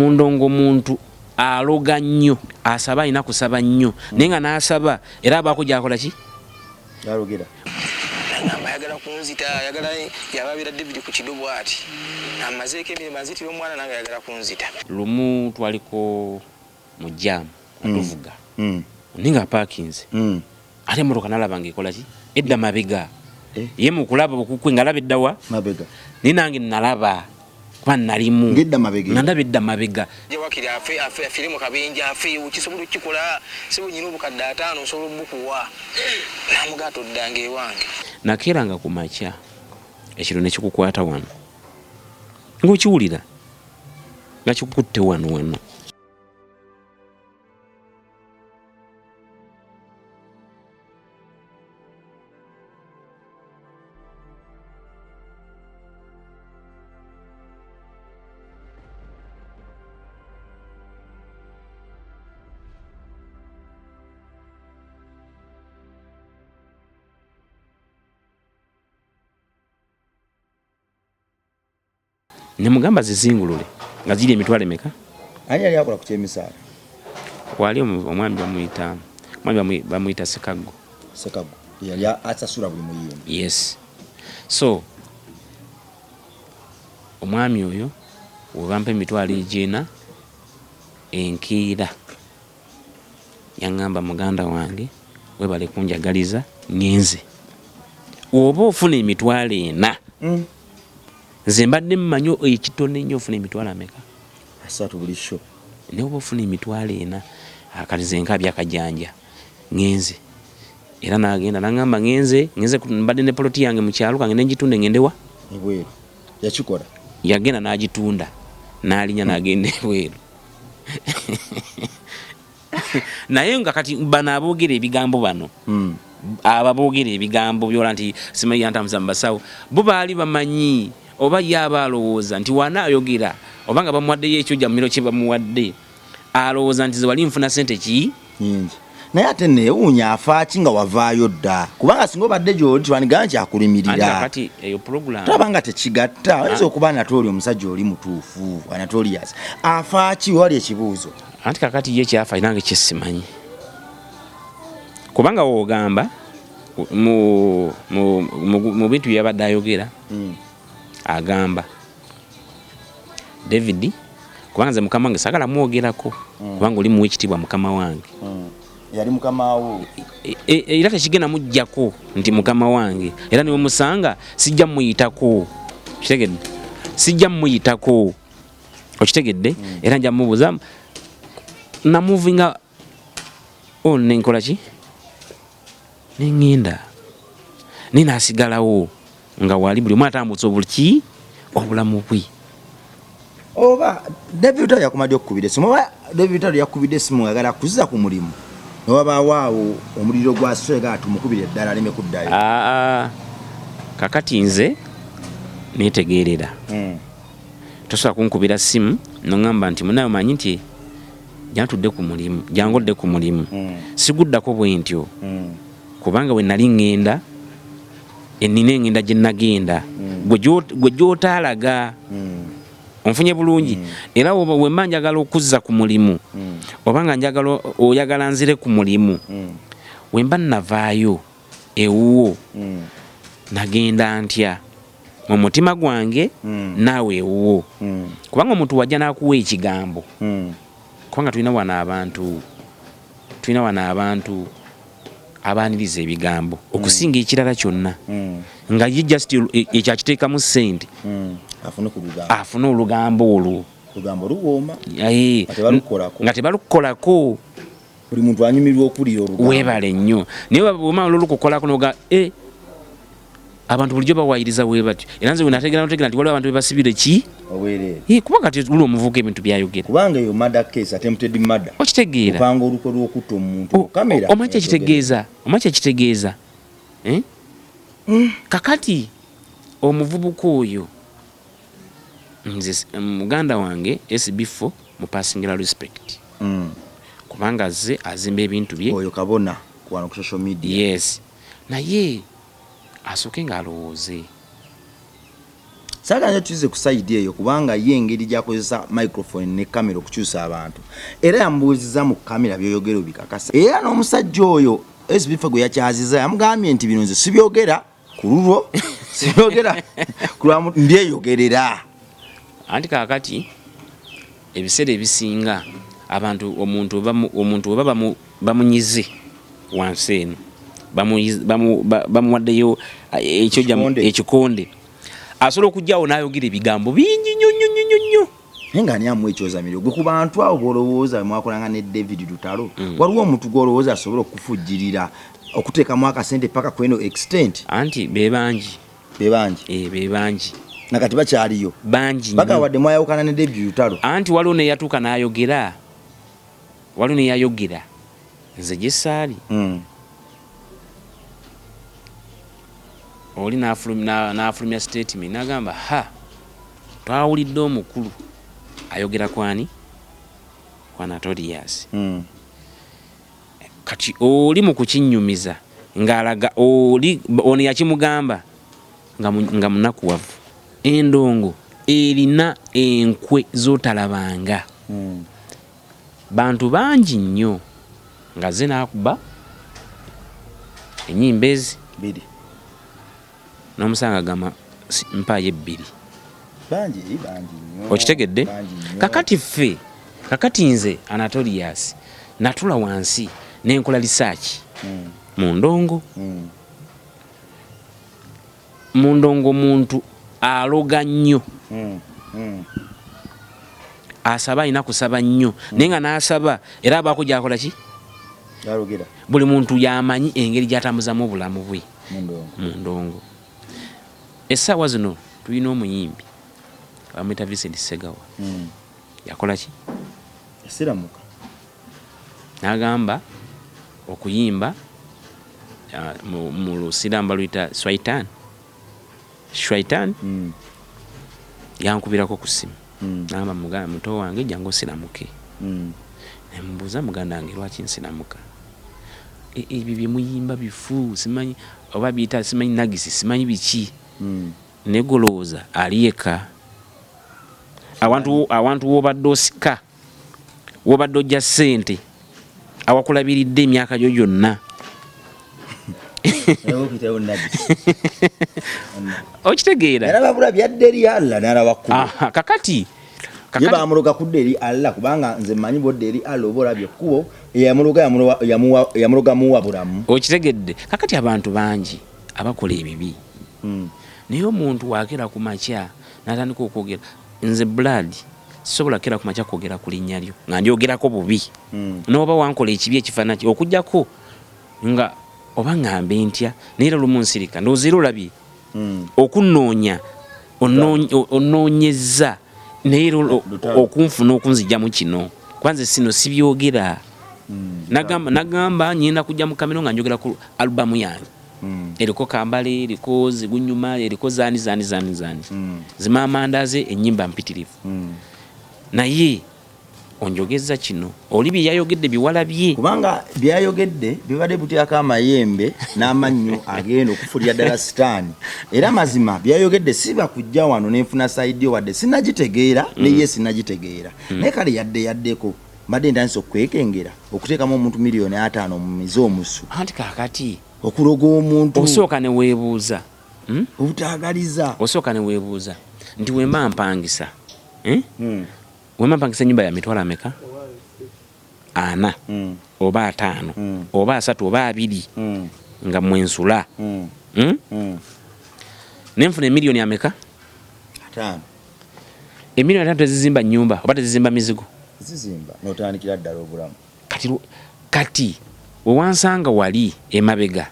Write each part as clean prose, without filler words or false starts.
mundongo muntu aloga nnyo asaba ina kusaba nnyo naye nga n'asaba era abaako gy'akola ki alogera ayagala kunzita ayagala yababira David ku kidobo ati amazeeko emirimu azitira omwana nange ayagala kunzita. Lumu twaliko mu jam atuvuga ninga parkings ate emmotoka nalaba ng'ekola ki edda mabega ye mu kulaba okukwe ngalaba eddawa mabega ninange nalaba kuba nalimu ngedda mabega nandaba edda mabega je wakiri afe filimu kabinja afe ukisobola kikola sibu nyina obukadde 5 osobola bukuwa namugato ddange wange nakeranga ku makya ekiro ne kikukwata wano ng'okiwulira nga kikukutte wano nemugamba zizingulule nga ziri emitwalo emeka ani yali akola ku kyemisaala wali omwami bamuyita Sekago yali asasula buli muyimbi. Yes, so omwami oyo webampa emitwalo egyena enkiira yaŋŋamba muganda wange webale kunjagaliza ngenze oba ofuna emitwalo 4 nze mbadde mmanyi ekitone nnyo ofuna emitwalo ameka 3 buli sho naye oba ofuna emitwalo 4 akalize nkabya akajanja ngenze era nagenda naŋŋamba ngenze mbadde ne poloti yange mu kyalo kange nengitunde ngendewa ebweru yakikola yagenda n'agitunda n'alinya n'agenda ebweru naye nga kati bano aboogera ebigambo bano ababoogera ebigambo byola nti simanyi yantamuza mu basawo bo baali bamanyi oba yaba alowooza nti wanaayogera oba nga bamuwaddeyo ekyojja mu miro kye bamuwadde alowooza nti ze wali nfuna sente ki nyingi naye ate neewuunya afaaki nga wavaayo dda kubanga singa obadde gy'oli tiwandigana kyakulumirira kati eyo program tulaba nga tekigatta oyinza okuba Anatoli omusajja oli mutuufu Anatolius afaaki wali ekibuuzo anti kakati ye kyafa nange kyesimanyi kubanga woogamba mu bintu byabadde ayogera agamba David kubanga nze mukama wange sagala mwogerako kubanga oli muwe ekitiibwa mukama wange yali mukama wo era tekigenda mujjako nti mukama wange era niwe musanga sijja muyitako kitegedde sijja muyitako okitegedde era nja mubuuza namuvinga nenkola ki nengenda ninaasigalawo nga wali buli omwana atambutsa obuliki obulamu bwe oba David yakumadde okukubira esimu oba David yakubidde esimu agala kuziza ku mulimu newabaawo omuliro gwa swega tumukubire eddala aleme kuddayo kakati nze netegeerera tosobola kunkubira simu noŋŋamba nti munayo manyi nti jantudde ku mulimu jangodde ku mulimu siguddako bwe ntyo kubanga we nali ŋŋenda ennina eŋŋenda gye nagenda gwe gy'otaalaga onfunye bulungi era wemba njagala okuzza ku mulimu oba nga oyagala nzire ku mulimu wemba navaayo ewuwo nagenda ntya mu mutima gwange naawe ewuwo kubanga omuntu wajja n'akuwa ekigambo kubanga tulina wano abantu abaaniriza ebigambo okusinga ekirala kyonna nga ye just ekyakiteekamu ssente afune olugambo olwo luwooma nga tebalukolako buli muntu anyumirwa okuliyo olugambo weebale nnyo naye bwemala lulukukolako noga abantu bulijjo bawayiriza bwe batyo era nze wenategera nti waliwo abantu bebasibire ki obwereere kuba kati uli omuvuka ebintu byayogera kubanga eyo mada case attempted murder okitegeera kupanga olukwe lw'okutta omuntu kamera omanyi kyekitegeeza kakati omuvubuka oyo nze muganda wange SB4 mupasingira respect kubanga ze azimba ebintu bye oyo kabona kuwano ku social media yes naye asooke ng'alowooze Saagala tuize ku side eyo kubanga ye engeri gyakozesa microphone ne kamera okukyusa abantu. Era yambuuziza mu kamera byoyogero bikakasa. Era n'omusajja oyo SBF gwe yakyaziza yamugambye nti bino nze sibyogera ku lulwo sibyogera ku lwa mbyeyogerera. Anti kaakati ebiseera ebisinga abantu omuntu oba bamunyize wansi eno bamuwaddeyo ekikonde asobola okujjawo n'ayogera ebigambo bingi nnyo naye nga ani amuwa ekyozamiro gwe ku bantu abo b'olowooza mwakolanga ne David Lutalo waliwo omuntu gw'olowooza asobola okufujjirira okuteekamu akasente paka kweno extent. Anti bebangi nakati bakyaliyo bangi paka wadde mwayawukana ne David Lutalo. Anti waliwo neyatuuka n'ayogera nze gye saali oli n'afulumya statement n'agamba twawulidde omukulu ayogera kwani kwa Notorious. Kati oli mu kukinyumiza ng'alaga ono yakimugamba nga munakuwavu. Endongo erina enkwe z'otalabanga. Bantu bangi nnyo nga ze n'akuba ennyimba ezi n'omusanga gama mpaayo 2 bangi nnyo okitegedde. Kakati nze Notorious natula wansi n'enkola research mu ndongo. Mu ndongo muntu aloga nnyo asaba alina kusaba nnyo naye nga n'asaba era abaako gyakola ki buli muntu yamanyi engeri gyatambuzamu obulamu bwe mu ndongo. Essaawa zino tulina omuyimbi bamwita Vincent Segawa yakola ki esiramuka n'agamba okuyimba mu Lusiramba luyita Shwaitan yankubirako ku ssimu n'agamba muto wange jangu osiramuke. Nemubuuza muganda wange lwaki nsiramuka ebyo bye muyimba bifu simanyi oba biyita simanyi nagisi simanyi biki negolooza aliyeka awantu wobadde osika wobadde ojja ssente awakulabiridde emyaka gyo gyonna okitegeera narababula byadde eri Allah narabakuba kakati ye bamuloga kudde eri Allah kubanga nze manyi bodde eri Allah oba olabye ekkubo yamuloga muwa bulamu. Okitegedde kakati abantu bangi abakola ebibi naye omuntu wakera ku makya n'atandika okwogera nze Blood sobola kera ku makya kwogera ku linnya lyo nga ndyogerako bubi n'oba wankola ekibi ekifaanana okugjako nga oba ngambe ntya naye era lumu nsirika ndowooza olabye okunnoonya onnoonyezza naye okunfuna okunzijjamu kino kwanze sino sibyogera. Nagamba nyenda kujja mu kamera nga njogera ku alubamu yange eriko Kambale eriko Zigunyuma eriko zani zimamandaze ennyimba mpitirivu naye onjogeza kino oli bye yayogedde biwalabye kubanga byayogedde bibadde butyako amayembe n'amannyo agenda okufulira ddala sitaani era mazima byayogedde siba kujja wano nenfuna saidi wadde sinagitegeera neye sinagitegeera naye kale yaddeko mbadde ntandise okwekengera okuteekamu omuntu miliyoni 5 mu mize omusu. Anti kakati okuloga omuntu osooka ne weebuuza obutaagaliza osooka ne weebuuza nti wemba mpangisa wemba mpangisa ennyumba ya mitwalo ameka 4 oba 5 oba 3 oba 2 nga mwensula nenfuna emiliyoni ameka 5 emiliyoni 5 tezizimba nnyumba oba tezizimba mizigo zizimba n'otandikira ddala obulamu. Kati wewansanga wali emabega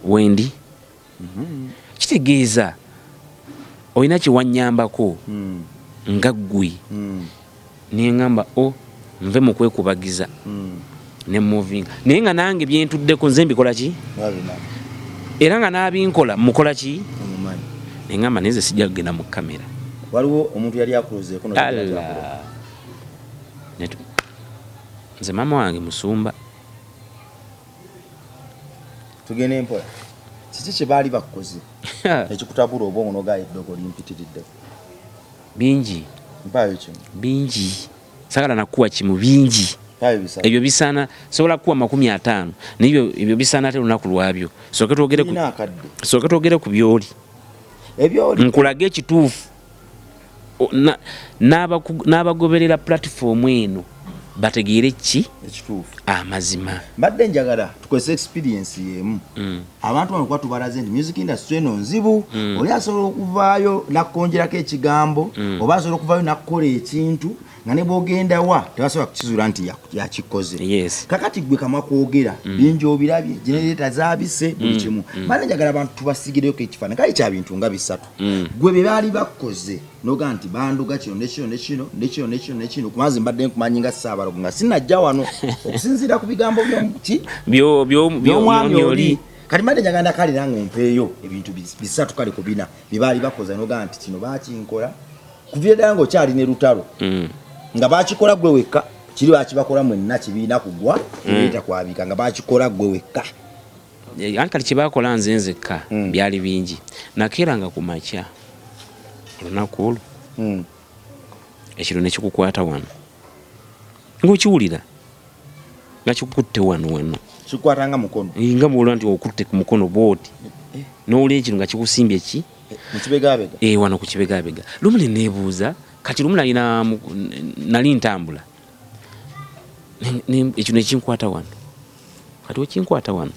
wendi kitegeeza olina kiwanyambako nga ggwe neŋŋamba nve mu kwekubagiza ne moving naye nga nange byentuddeko nze mbikola ki era nga n'abinkola mukola ki neŋŋamba naye nze sijja kugenda mu kamera. Waliwo omuntu yali akulozeeko nze maama wange musumba tugende mpola kiki kye baali bakoze ekikutabula obwongo nogaa eddogo limpitiriddeko bingi mpaayo kimu bingi sagala nakuwa kimu bingi mpaayo bisatu ebyo bisaana sobola kuwa 50 nebyo bisaana ate lunaku lwabyo soke twogere ku byoli nkulage ekituufu n'abagoberera platform eno bategeere ki ekituufu amazima mbadde njagala tukozesa experience yemu abantu bano kuba tubalaze nti music industry eno nzibu oli asobola okuvaayo nakkonjerako ekigambo oba asobola okuvaayo nakkola ekintu nga ne bwogenda wa tebasobola kukizuula nti yakikoze yes kakati gwe kamwa kwogera bingi obirabye genereta zabise buli kimu mbadde njagala abantu tubasigireko ekifaananyi kale kya bintu nga bisatu gwe bye baali bakoze noga nti banduga kino nekino kumazi mbadde nkumanyi nga Saabalogo nga sinajja wano okusinziira ku bigambo by'omwami oli kati mbadde njagala ndakalira ng'ompeeyo ebintu bisatu kale ku bina bye baali bakoze noga nti kino baakinkola kuvira ddala ng'okyali ne lutalo nga bakikola gwe wekka kiri bakibakola mwenna kibiina kugwa ereeta kwabika nga bakikola gwe wekka ankali kye bakola nze nzekka byali bingi nakeeranga ku makya olunaku olwo ekiro ne kikukwata wano ng'okiwulira nga kikukutte wano kikwatanga mukono nga bwolwa nti okutte ku mukono bwoti n'owulira ekiro nga kikusimbye ki mukibegabega wano ku kibegabega lumu ne neebuuza kati lumu nali ntambula ekyo nekinkwata wano kati wekinkwata wano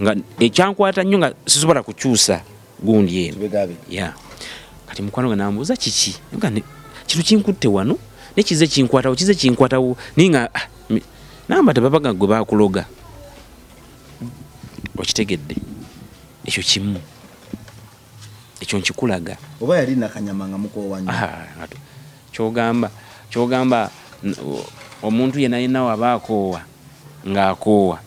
nga ekyankwata nnyo nga sisobola kukyusa gundi eno ya kati mukwano nga nambuuza kiki nga kino kinkutte wano nekize kinkwatawo ninga namba tebabaga gwe bakuloga okitegedde ekyo kimu ekyo nkikulaga oba yali nakanyama nga mukowanyo kyogamba omuntu yenna waba akoowa ng'akoowa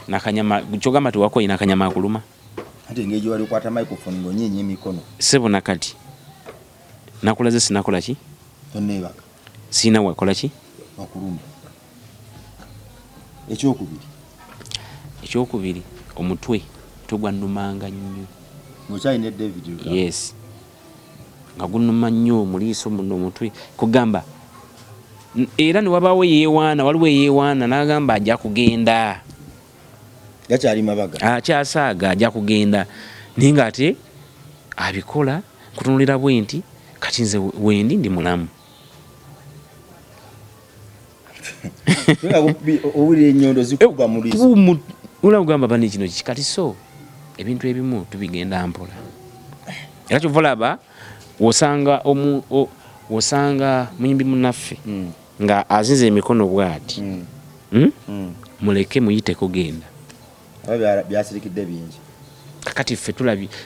nakanyama kyogamba tiwakooye nakanyama akuluma ate engeri wali okwata microphone ng'onyeenya emikono sebo nakati nakulaze sinakola ki tonneebaka siina wakola ki okuluma ekyokubiri omutwe tugwannumanga nnyo mukyalina David yes nga gunuma nnyo muliiso muno omutwe kugamba era ne waliwo yeewaana n'agamba ajja kugenda gakyali mabaga akyasaaga ajja kugenda naye ng'ate abikola kutunulira bwe nti kati nze wendi ndi mulamu owulira ennyondo zikuba mu liiso olagamba bani kino kikati so ebintu ebimu tubigenda mpola era kyova olaba wosanga muyimbi munaffe nga azinze emikono bw'ati muleke muyiteko genda byasirikidde bingi kakati ffe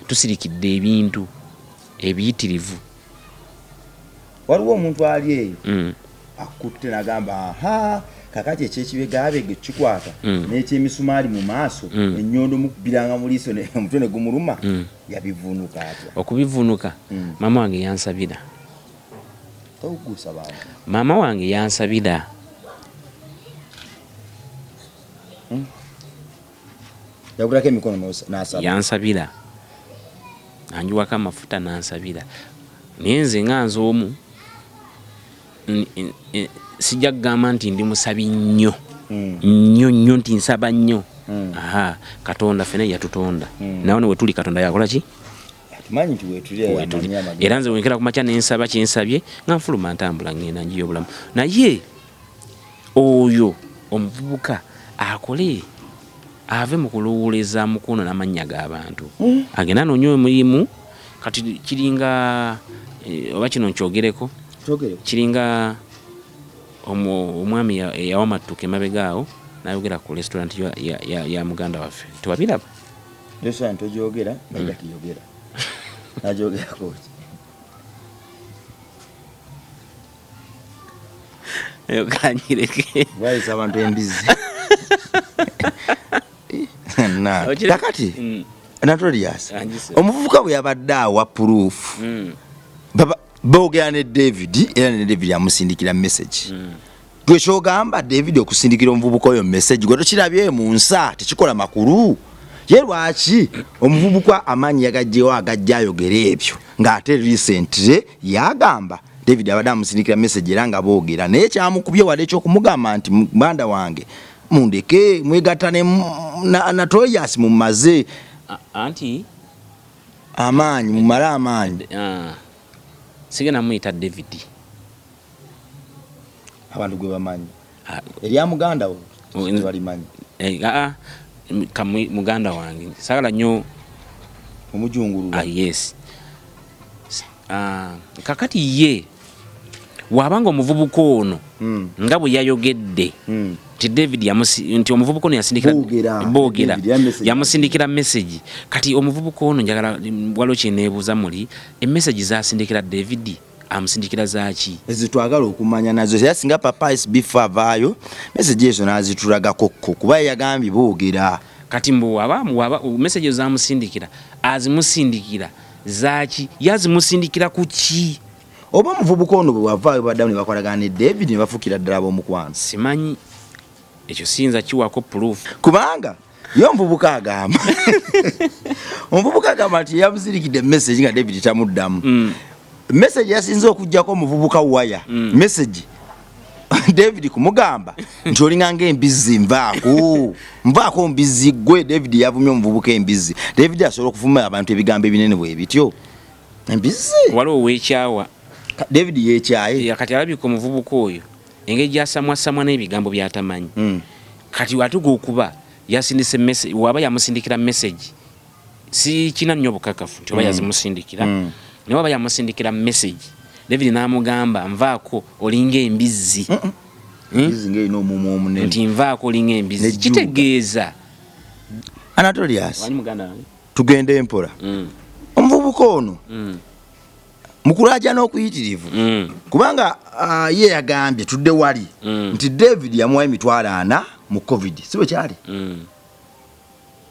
tusirikidde ebintu ebiyitirivu waliwo omuntu ali eyo akutte nagamba kakati ekyekibegabega kikwata n'ekyemisumaali mu maaso ennyondo mukubiranga mu liiso omutwe ne gumuluma yabivunuka atya okubivunuka maama wange yansabira togusa bantu maama wange yansabira yagulako emikono n'asaba yansabira anjuwako amafuta n'ansabira naye nze nga nze omu sijja kugamba nti ndi musabi nnyo nnyo nti nsaba nnyo katonda fena yatutonda nawe we tuli katonda yakola ki tumanyi nti wetuli era nze wenkera ku makya nensaba kyensabye nga nfuluma ntambula ngenda njiyo obulamu naye oyo omuvubuka akole ave mu kulowoleza mukono n'amannya g'abantu agenda noonye omulimu kati kiringa oba kino nkyogereko kiringa omwami yawa mattuka emabega awo nayogera ku restaurant ya muganda waffe tewabiraba restaurant ogyogera naye tiyogera najogerako eyo kanyireke bayisa abantu embizi kakati Notorious omuvubuka bwe yabadde awa proof boogera ne David era ne David amusindikira message gwe kyogamba David okusindikira omuvubuka oyo message gwe tokirabye mu nsa tekikola makulu ye lwaki omuvubuka amaanyi yagajjewo agajja ayogera ebyo ng'ate recently yagamba David abadde amusindikira message era nga boogera naye kyamukubye wadde ekyokumugamba nti muganda wange mundeke mwegattane na Toyas mumaze anti amaanyi mumale amaanyi sigenda muyita David abantu gwe bamanyi erya muganda we balimanyi muganda wange sagala nnyo omujungulula yes kakati ye wabanga omuvubuka ono nga bwe yayogedde nti David nti omuvubuka ono yasindikira boogera yamusindikira message kati omuvubuka ono njagala waliwo kyeneebuuza muli emessage zasindikira David amusindikira zaaki ezitwagala okumanya nazo yasinga papa SB4 avaayo message ezo nazitulagako kuba yagambye boogera kati mbu waba message zamusindikira azimusindikira zaaki yazimusindikira ku ki oba omuvubuka ono bwe wavaayo baddamu ne bakolagana ne David ne bafuukira ddala b'omukwano simanyi ekyo siyinza kiwako proof kubanga ye omuvubuka agamba omuvubuka agamba nti yamusindikidde message nga David tamuddamu message yasinze okujjako omuvubuka waya message David kumugamba nti olinganga embizi nvaako mbizi gwe David yavumye omuvubuka embizi David asobola okuvuma abantu ebigambo ebinene bwe bityo embizi waliwo weekyawa David yeekyaye kati alabika omuvubuka oyo engeri gyasamwasamwa n'ebigambo byatamanyi kati watuga okuba yasindise message waba yamusindikira message si kina nnyo bukakafu nti oba yazimusindikira naye waba yamusindikira message David n'amugamba nvaako olinga embizi nti nvaako olinga embizi kitegeeza Anatolias wali muganda wange tugende empola omuvubuka ono mukulaja n'okuyitirivu kubanga ye yagambye tudde wali nti David yamuwa emitwalo 4 mu COVID sibo kyali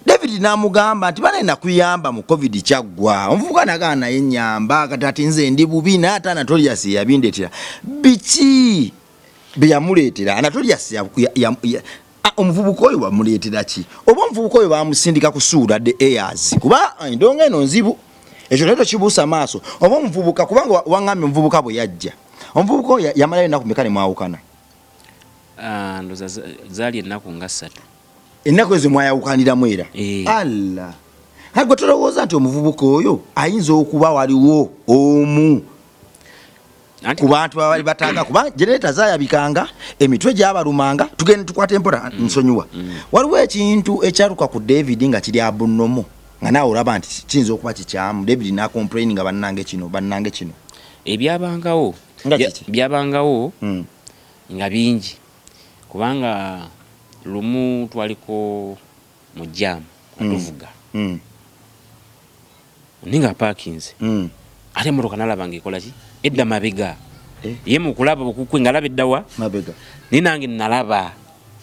David namugamba nti bana nakuyamba mu COVID kyaggwa omuvubuka nagana naye nyamba kati nze ndi bubi n'ate Anatolias yabindetera biki byamuleetera Anatolias omuvubuka oyo wamuleetera ki oba omuvubuka oyo bamusindika kusuula the airs kuba endonga eno nzibu ekyo leero kibuusa maaso oba omuvubuka kubanga waŋŋambye omuvubuka bwe yajja omuvubuka oyo yamalayo ennaku mmeka ne mwawukana ndoza zaali ennaku nga 3 ennaku ezo mwayawukaniramu era alla gwe tolowooza nti omuvubuka oyo ayinza okuba waliwo omu ku bantu abali bataaga kuba genereta zaayabikanga emitwe gyabalumanga tugende tukwate empola nsonyiwa waliwo ekintu ekyaluka ku David nga kiri abunnomo nga naawe olaba nti kiyinza okuba kikyamu David n'acomplain nga bannange kino ebyabangawo nga bingi kubanga lumu twaliko mu jam atuvuga ninga parkings ate emotoka nalaba ng'ekola ki edda mabega ye mukulaba okukwe ngalaba eddawa mabega ninange nalaba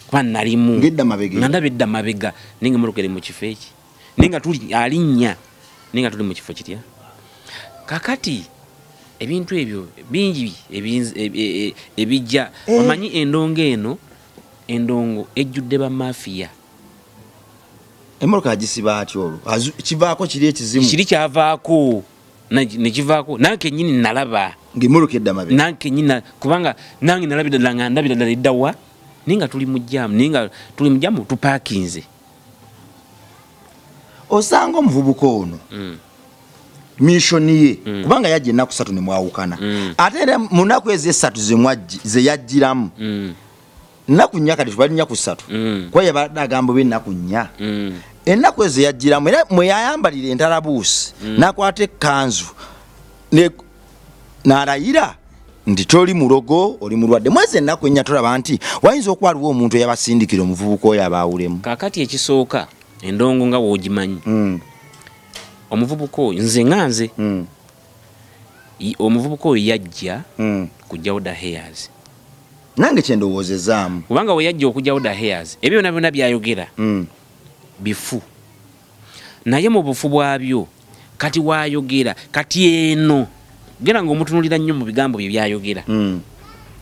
kuba nalimu nga ndaba edda mabega ninga emotoka eri mu kifo eki ninga tuli alinnya ninga tuli mu kifo kitya kakati ebintu ebyo bingi ebijja omanyi endongo ejjudde ba mafia emotoka agisiba atyo olwo kivaako kiri ekizimu kiri kyavaako nekivaako nange nyini nalaba ng'emmotoka edda mabega nange nyina kubanga nange nalabira ddala nga ndabira ddala eddawa ninga tuli mu jamu tupakinze osanga omuvubuka ono mission ye kubanga yajja ennaku 3 ne mwawukana ate era mu nnaku ezo 3 ze yajjiramu ennaku 4 kati tubali nnaku 3 kwa yabadde agamba b'ennaku 4 ennaku ezo yajjiramu era mwe yayambalira entalabuusi n'akwata ekkanzu n'alayira nti toli mulogo oli mulwadde mwezi ennaku 4 tolaba nti wayinza okuba aliwo omuntu eyabasindikira omuvubuka oyo abaawulemu kakati ekisooka endongo nga woogimanyi omuvubuka oyo nze omuvubuka oyo yajja kujjawo da hairs nange kyendowoozezaamu kubanga we yajja okujjawo da hairs ebyo byonna byayogera bifu naye mu bufu bwabyo kati waayogera kati eno gera ng'omutunulira nnyo mu bigambo bye byayogera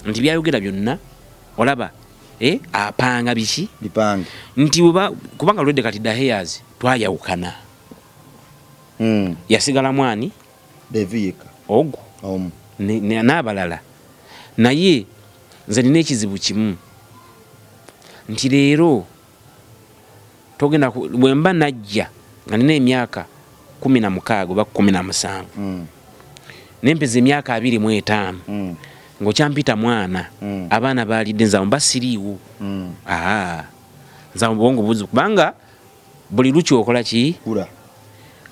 nti byayogera byonna olaba apanga biki bipange nti kubanga lwedde kati da hairs twayawukana. Yasigala mwani Devika ogu n'abalala, naye nze nina ekizibu kimu nti leero togenda bwe mba najja nga nina emyaka 16 oba 17 nempeza emyaka 25 ng'okyampita mwana abaana baalidde nzaawo mba siriiwo. Nzaawo bwongo buzi kubanga buli luki okola ki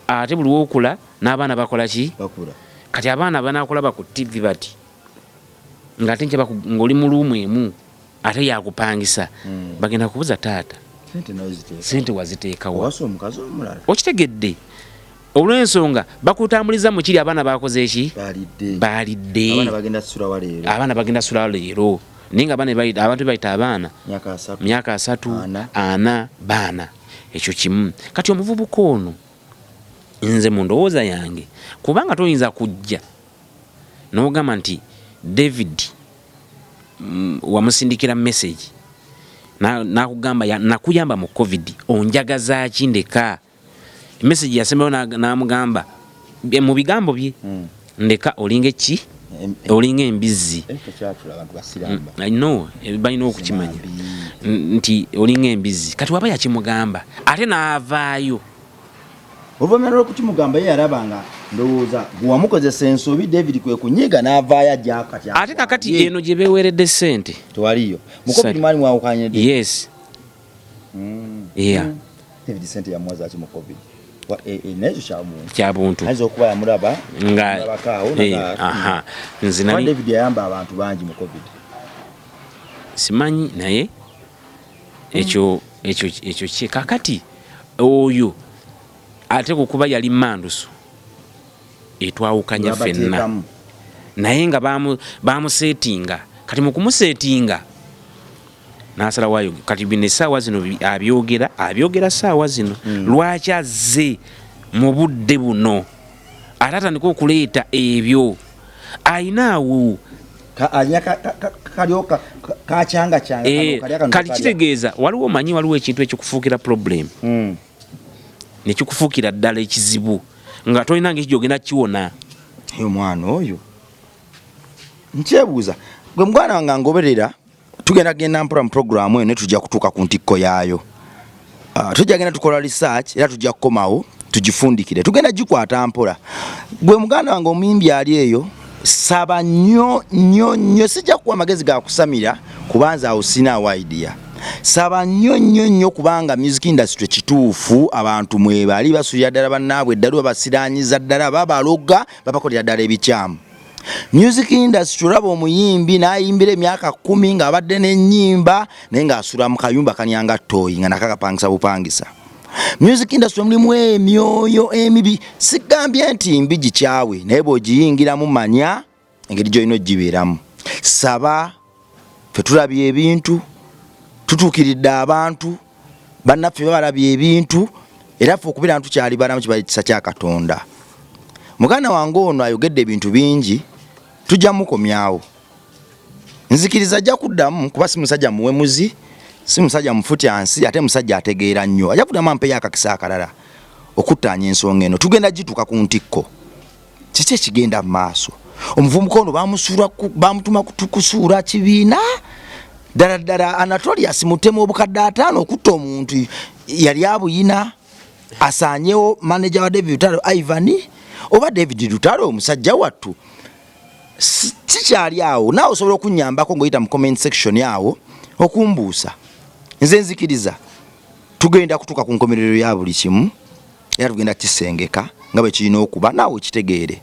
ate buli wokula n'abaana bakola ki kati abaana banaakulaba ku TV bati ng'ate nkya ng'oli mu luumu emu ate yakupangisa bagenda kubuza taata sente waziteekawa okitegedde olw'ensonga bakutambuliza mu kiri abaana bakoze eki baalidde abaana bagenda sula leero naye nga abantu bayita abaana myaka 3 4 baana ekyo kimu. Kati omuvubuka ono nze mu ndowooza yange kubanga toyinza kujja n'ogamba nti David wamusindikira message nakugamba nakuyamba mu COVID onjagaza ki ndeka message yasembayo namugamba mu bigambo bye ndeka olinga ki olinga embizi no balina okukimanya nti olinga embizi kati waba yakimugamba ate naavaayo oluvannyuma lw'okukimugamba ye yalabanga ndowooza gwewamukozesa ensobi David kwe kunyiga n'avaayo ajja kati ate kakati eno gye beeweredde ssente tewaliyo mu COVID mwali mwawukanye yes David ssente yamuwaza ki mu COVID nekyo kyabuntu ayinza okuba yamulaba nze David yayamba abantu bangi mu COVID simanyi naye ekyo kye kakati oyo ate kukuba yali mandusu etwawukanya ffenna naye nga bamusetinga kati mu kumusetinga nasala wayo kati bine essaawa zino abyogera ssaawa zino lwaki azze mu budde buno ate atandika okuleeta ebyo ayinaawo kati kitegeeza waliwo ekintu ekikufuukira problem nekikufuukira ddala ekizibu nga tolina nga ekijogenda kiwona omwana oyo nkyebuuza gwe mugwana wange ngoberera tugenda genda mpora mu programu eyo ne tujja kutuuka ku ntikko yaayo tujja genda tukola research era tujja kukomawo tugifundikire tugenda gikwata mpola gwe muganda wange omuyimbi ali eyo saba nnyo sijja kuwa amagezi ga kusamira kubanza awo sinaawo idea saba nnyo kubanga music industry kituufu abantu mwebali basulira ddala bannaabwe eddala babasiranyiza ddala babaloga babakolera ddala ebikyamu music industry olaba omuyimbi n'ayimbira emyaka 10 ng'abadde n'ennyimba naye ng'asula mu kayumba kanyanga ttooyi nga nakakapangisa bupangisa. Music industry mulimu emyoyo emibi sigambye nti mbi gikyawe naye bw'ogiyingiramu manya engeri gy'olina ogibeeramu. Saba ffe tulabye ebintu tutuukiridde abantu bannaffe balabye ebintu era ffe okubeera tukyali balamu kibali kisa kya Katonda. Muganda wange ono ayogedde ebintu bingi tujja mukomyawo nzikiriza ajja kuddamu kuba si musajja muwemuzi si musajja mufutyansi ate musajja ategeera nnyo ajja kuddamu ampeyo akakisa akalala okuttaanya ensonga eno tugenda gituuka ku ntikko kiki ekigenda mu maaso. Omuvubuka ono bamutuma kusuula kibiina ddala Anatolius mutemu obukadde 5 okutta omuntu yali abuyina asaanyewo manager wa David Lutalo Ivan oba David Lutalo omusajja wattu kikyali awo naawe osobola okunyambako ng'oyita mu comment section yawo okumbuusa. Nze nzikiriza tugenda kutuuka ku nkomerero ya buli kimu era tugenda kisengeka nga bwe kirina okuba naawe kitegeere.